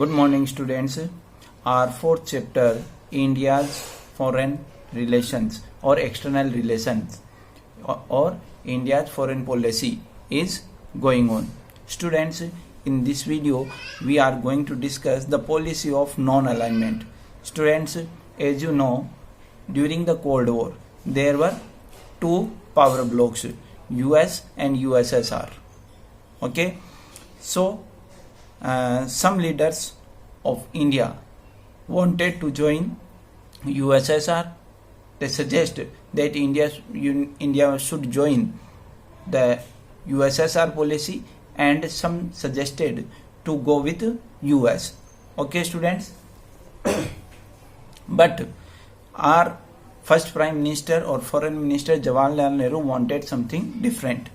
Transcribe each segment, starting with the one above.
Good morning, students. Our fourth chapter, India's foreign relations or external relations or India's foreign policy is going on. Students, in this video, we are going to discuss the policy of non-alignment. Students, as you know, during the Cold War, there were two power blocks, US and USSR. Okay, so some leaders of India wanted to join USSR. They suggested that India should join the USSR policy, and some suggested to go with US. Okay, students. But our first Prime Minister or Foreign Minister Jawaharlal Nehru wanted something different.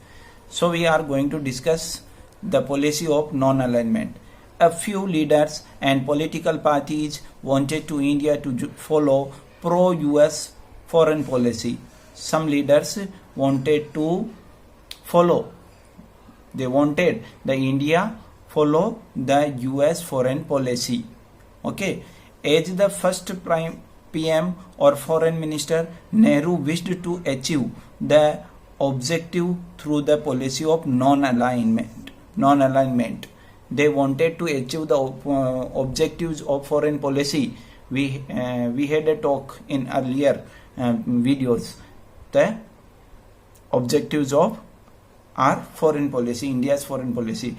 So we are going to discuss the policy of non-alignment. A few leaders and political parties wanted to India to follow pro-US foreign policy. Some leaders wanted to follow. They wanted the India follow the US foreign policy. Okay, as the first PM or foreign minister, Nehru wished to achieve the objective through the policy of non-alignment. They wanted to achieve the objectives of foreign policy. We had a talk in earlier videos. The objectives of our foreign policy, India's foreign policy.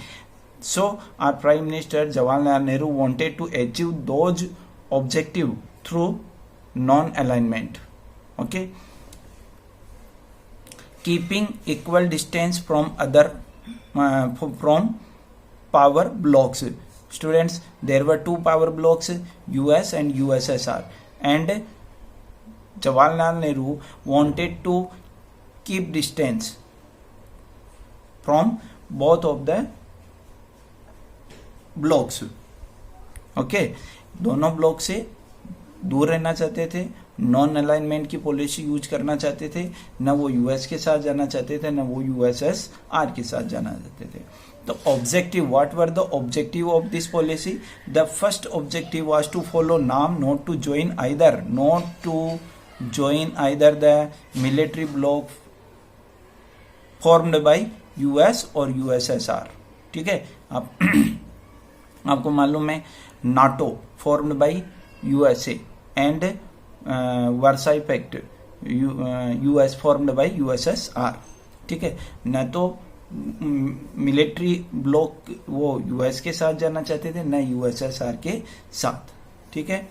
So our Prime Minister Jawaharlal Nehru wanted to achieve those objectives through non-alignment. Okay, keeping equal distance from other from power blocks. Students, there were two power blocks, US and USSR, and Jawaharlal Nehru wanted to keep distance from both of the blocks. Okay, दोनों block से दूर रहना चाहते थे, non alignment की policy use करना चाहते थे, न वो यूएस के साथ जाना चाहते थे, न वो यूएसएसआर के साथ जाना चाहते थे. The objective, what were the objective of this policy? The first objective was to follow NAM, not to join either the military bloc formed by US or USSR. ठीक है, आपको मालूम है NATO formed by USA and Versailles Pact US formed by USSR. ठीक है, न तो military block वो यूएस के साथ जाना चाहते थे, न यूएसएसआर के साथ. ठीक है,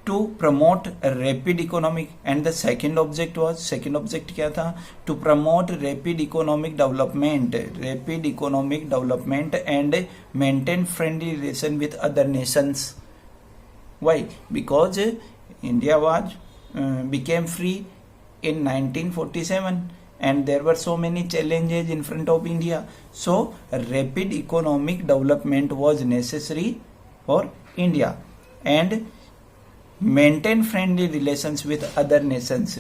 to promote rapid economic and the second object क्या था? To promote rapid economic development and maintain friendly relation with other nations. Why? Because India was became free in 1947 and there were so many challenges in front of India. So rapid economic development was necessary for India and maintain friendly relations with other nations.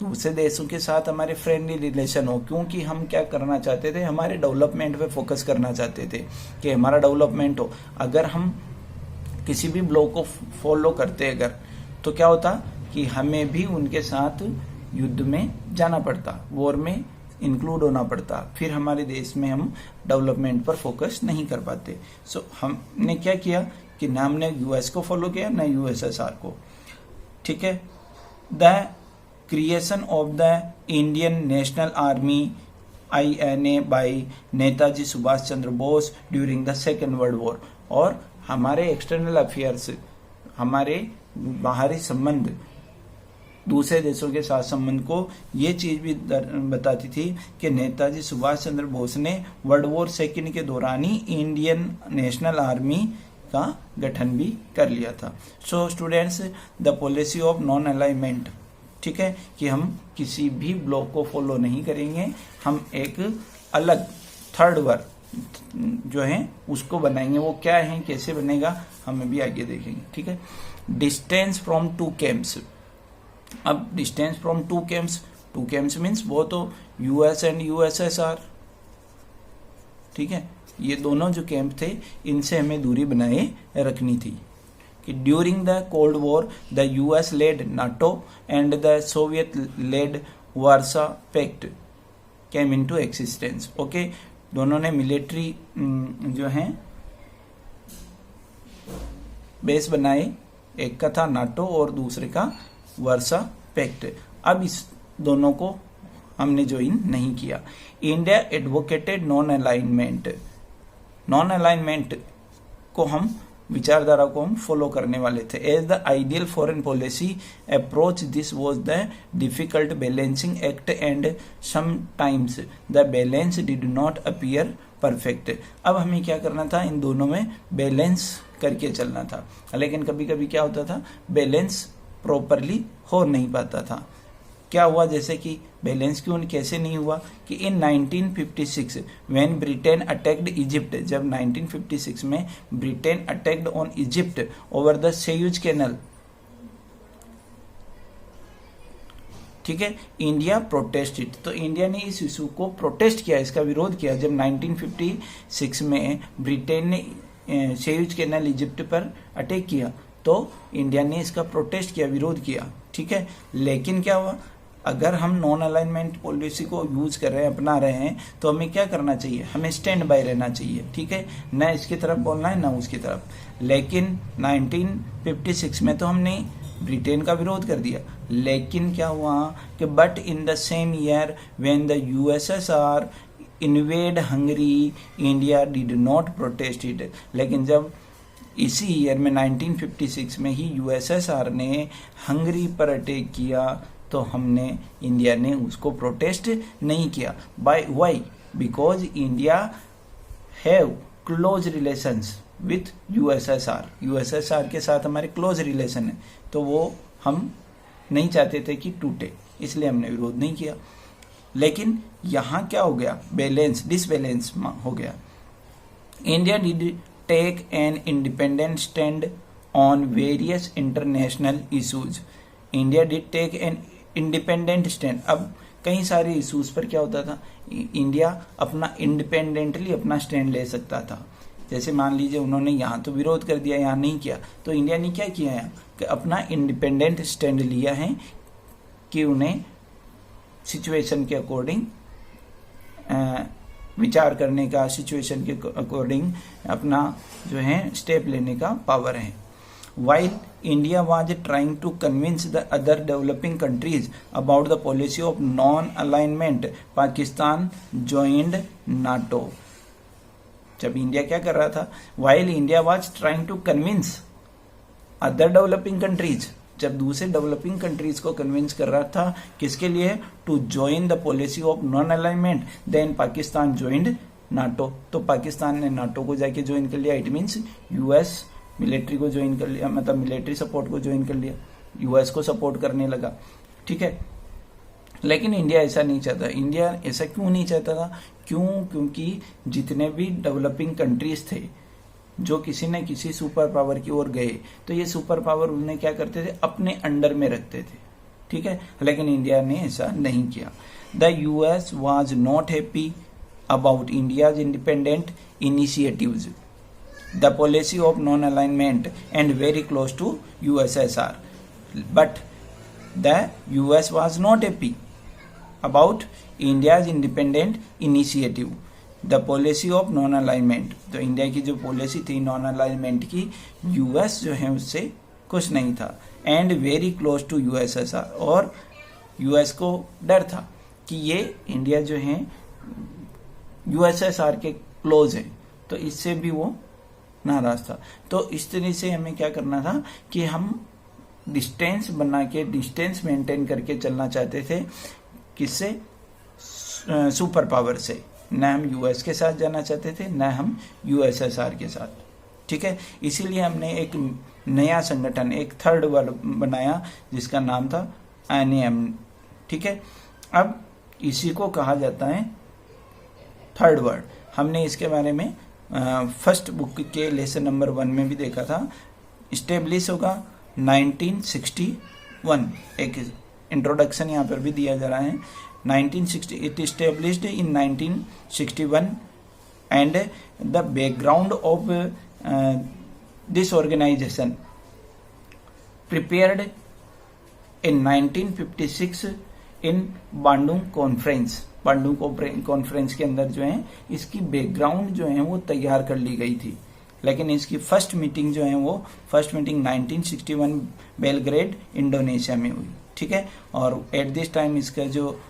दूसरे देशों के साथ हमारे friendly relation हो, क्योंकि हम क्या करना चाहते थे, हमारे डेवलपमेंट पे फोकस करना चाहते थे कि हमारा डेवलपमेंट हो. अगर हम किसी भी ब्लॉक को फॉलो करते अगर, तो क्या होता कि हमें भी उनके साथ युद्ध में जाना पड़ता, वॉर में इंक्लूड होना पड़ता, फिर हमारे देश में हम डेवलपमेंट पर फोकस नहीं कर पाते. सो हमने क्या किया कि ना हमने यूएस को फॉलो किया ना यूएसएसआर को. ठीक है, the creation of the Indian National Army INA by Netaji Subhash Chandra Bose during the second world war. और हमारे एक्सटर्नल अफेयर्स, हमारे बाहरी संबंध, दूसरे देशों के साथ संबंध को ये चीज भी बताती थी कि नेताजी सुभाष चंद्र बोस ने वर्ल्ड वॉर सेकेंड के दौरान ही इंडियन नेशनल आर्मी का गठन भी कर लिया था. So students, the policy of non alignment, ठीक है, कि हम किसी भी ब्लॉक को फॉलो नहीं करेंगे, हम एक अलग थर्ड वर्ग जो है उसको बनाएंगे. वो क्या है, कैसे बनेगा, हमें भी आगे देखेंगे. ठीक है, डिस्टेंस फ्रॉम टू कैंप्स. अब distance from two camps means वो तो यूएस एंड यूएसएसआर. ठीक है, ये दोनों जो कैंप थे इनसे हमें दूरी बनाए रखनी थी। कि during the cold war the US led NATO and the Soviet led Warsaw Pact came into existence. Okay, दोनों ने मिलिट्री जो है बेस बनाए, एक का था नाटो और दूसरे का वार्सा पैक्ट। अब इस दोनों को हमने ज्वाइन नहीं किया। India advocated non alignment. Non alignment को हम विचारधारा को हम फॉलो करने वाले थे। As the ideal foreign policy approach this was the difficult balancing act and sometimes the balance did not appear perfect. अब हमें क्या करना था, इन दोनों में बैलेंस करके चलना था, लेकिन कभी कभी क्या होता था, बैलेंस प्रॉपरली हो नहीं पाता था। क्या हुआ, जैसे कि बैलेंस क्यों कैसे नहीं हुआ कि in 1956 when Britain attacked Egypt, जब 1956 में Britain attacked on Egypt over the Suez canal, ठीक है, इंडिया प्रोटेस्टेड। तो इंडिया ने इस इशू को प्रोटेस्ट किया, इसका विरोध किया। जब 1956 में ब्रिटेन ने सुएज कैनल इजिप्ट पर अटैक किया तो इंडिया ने इसका प्रोटेस्ट किया, विरोध किया, ठीक है। लेकिन क्या हुआ, अगर हम नॉन अलाइनमेंट पॉलिसी को यूज कर रहे हैं, अपना रहे हैं, तो हमें क्या करना चाहिए, हमें स्टैंड बाय रहना चाहिए, ठीक है, न इसकी तरफ बोलना है न उसकी तरफ। लेकिन 1956 में तो हमने ब्रिटेन का विरोध कर दिया, लेकिन क्या हुआ कि but in the same year when the USSR invaded Hungary India did not protest it. लेकिन जब इसी ईयर में 1956 में ही यूएसएसआर ने हंगरी पर अटैक किया तो हमने, इंडिया ने उसको प्रोटेस्ट नहीं किया। By why, because India have close relations with USSR. USSR के साथ हमारे क्लोज रिलेशन है, तो वो हम नहीं चाहते थे कि टूटे, इसलिए हमने विरोध नहीं किया। लेकिन यहाँ क्या हो गया, बैलेंस डिसबैलेंस हो गया। India did take an independent stand on various international issues. India did take an independent stand. अब कई सारे इशूज पर क्या होता था, इंडिया अपना इंडिपेंडेंटली अपना स्टैंड ले सकता था। जैसे मान लीजिए उन्होंने यहाँ तो विरोध कर दिया, यहाँ नहीं किया, तो इंडिया ने क्या किया है कि अपना इंडिपेंडेंट स्टैंड लिया है कि उन्हें सिचुएशन के अकॉर्डिंग विचार करने का, सिचुएशन के अकॉर्डिंग अपना जो है स्टेप लेने का पावर है। While India was trying to convince the other developing countries about the policy of non-alignment, Pakistan joined NATO. जब इंडिया क्या कर रहा था, while India was trying to convince other developing countries, जब दूसरे डेवलपिंग कंट्रीज को convince कर रहा था, किसके लिए, to join the policy of non alignment, then Pakistan joined NATO. तो पाकिस्तान ने नाटो को जाके ज्वाइन कर लिया, इट मीन्स यूएस मिलिट्री को ज्वाइन कर लिया, मतलब मिलिट्री सपोर्ट को ज्वाइन कर लिया, यूएस को सपोर्ट करने लगा, ठीक है। लेकिन इंडिया ऐसा नहीं चाहता। इंडिया ऐसा क्यों नहीं चाहता था, क्योंकि जितने भी डेवलपिंग कंट्रीज थे जो किसी न किसी सुपर पावर की ओर गए, तो ये सुपर पावर उन्हें क्या करते थे, अपने अंडर में रखते थे, ठीक है। लेकिन इंडिया ने ऐसा नहीं किया। The US was not happy about India's independent initiatives, the policy of non-alignment and very close to USSR, but the US was not happy about India's independent initiative, the policy of non-alignment। तो India की जो policy थी non alignment की, US जो है उससे खुश नहीं था। And very close to USSR, और यूएस को डर था कि ये इंडिया जो है यूएसएसआर के क्लोज है, तो इससे भी वो नाराज था। तो इस तरह से हमें क्या करना था कि हम डिस्टेंस बना के, डिस्टेंस मेंटेन करके चलना चाहते थे, किससे, सुपर पावर से। न हम यूएस के साथ जाना चाहते थे, न हम यूएसएसआर के साथ, ठीक है। इसीलिए हमने एक नया संगठन, एक थर्ड वर्ड बनाया जिसका नाम था एनएम, ठीक है। अब इसी को कहा जाता है थर्ड वर्ड। हमने इसके बारे में फर्स्ट बुक के लेसन नंबर 1 में भी देखा था। इस्टेब्लिश होगा 1961, एक इंट्रोडक्शन यहाँ पर भी दिया जा रहा है। 1960 it established in 1961 and the background of this organization prepared in 1956 in Bandung conference. Bandung conference के अंदर जो है इसकी बैकग्राउंड जो है वो तैयार कर ली गई थी, लेकिन इसकी फर्स्ट मीटिंग जो है वो फर्स्ट मीटिंग 1961 बेलग्रेड इंडोनेशिया में हुई। ठीक है, और एट दिस टाइम इसका जो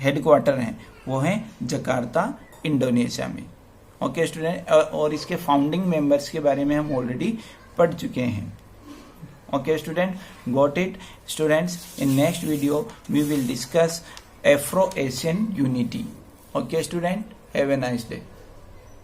हेडक्वार्टर है वो है जकार्ता इंडोनेशिया में। ओके स्टूडेंट, और इसके फाउंडिंग मेंबर्स के बारे में हम ऑलरेडी पढ़ चुके हैं। Okay student, got it students? In next video we will discuss Afro-Asian unity. Okay student, have a nice day.